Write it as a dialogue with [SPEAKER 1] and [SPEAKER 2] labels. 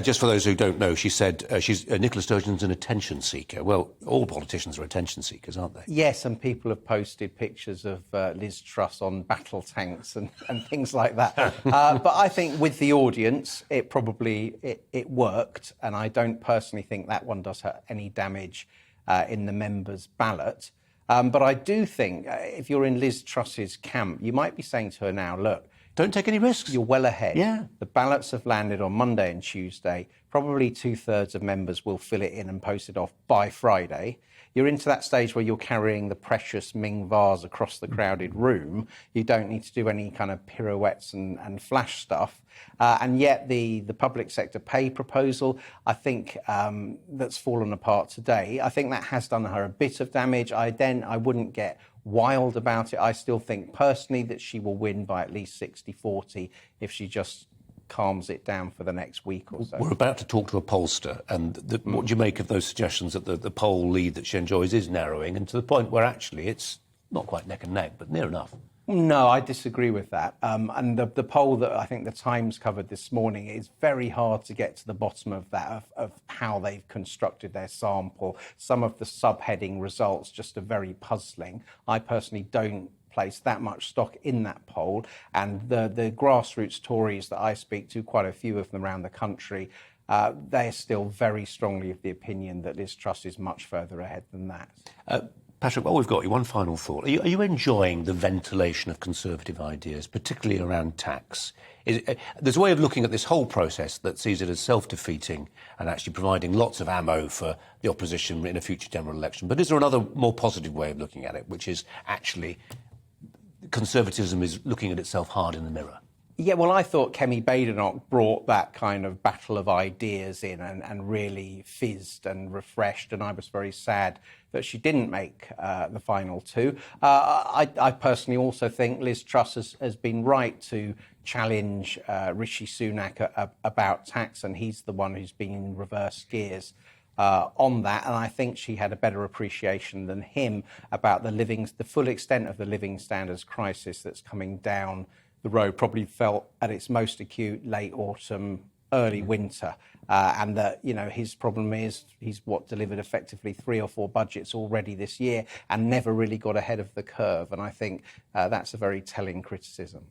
[SPEAKER 1] Just for those who don't know, she said Nicola Sturgeon's an attention seeker. Well, all politicians are attention seekers, aren't they?
[SPEAKER 2] Yes, and people have posted pictures of Liz Truss on battle tanks and things like that. But I think with the audience, it worked, and I don't personally think that one does her any damage in the members' ballot. But I do think if you're in Liz Truss's camp, you might be saying to her now, look,
[SPEAKER 1] don't take any risks.
[SPEAKER 2] You're well ahead.
[SPEAKER 1] Yeah.
[SPEAKER 2] The ballots have landed on Monday and Tuesday. Probably 2/3 of members will fill it in and post it off by Friday. You're into that stage where you're carrying the precious Ming vase across the crowded room. You don't need to do any kind of pirouettes and flash stuff. And yet the public sector pay proposal, I think, that's fallen apart today. I think that has done her a bit of damage. I wouldn't get wild about it. I still think personally that she will win by at least 60-40 if she just calms it down for the next week or so.
[SPEAKER 1] We're about to talk to a pollster, and what do you make of those suggestions that the poll lead that she enjoys is narrowing, and to the point where actually it's not quite neck and neck, but near enough?
[SPEAKER 2] No, I disagree with that. And the poll that I think the Times covered this morning, is very hard to get to the bottom of that, of how they've constructed their sample. Some of the subheading results just are very puzzling. I personally don't place that much stock in that poll. And the grassroots Tories that I speak to, quite a few of them around the country, they're still very strongly of the opinion that Liz Truss is much further ahead than that.
[SPEAKER 1] Patrick, while we've got you, one final thought. Are you enjoying the ventilation of Conservative ideas, particularly around tax? There's a way of looking at this whole process that sees it as self-defeating and actually providing lots of ammo for the opposition in a future general election. But is there another more positive way of looking at it, which is actually Conservatism is looking at itself hard in the mirror?
[SPEAKER 2] Yeah, well, I thought Kemi Badenoch brought that kind of battle of ideas in and really fizzed and refreshed, and I was very sad that she didn't make the final two. I personally also think Liz Truss has been right to challenge Rishi Sunak about tax, and he's the one who's been in reverse gears on that, and I think she had a better appreciation than him about the full extent of the living standards crisis that's coming down the road. Probably felt at its most acute late autumn, early winter, and that his problem is he's delivered effectively 3 or 4 budgets already this year and never really got ahead of the curve, and I think that's a very telling criticism.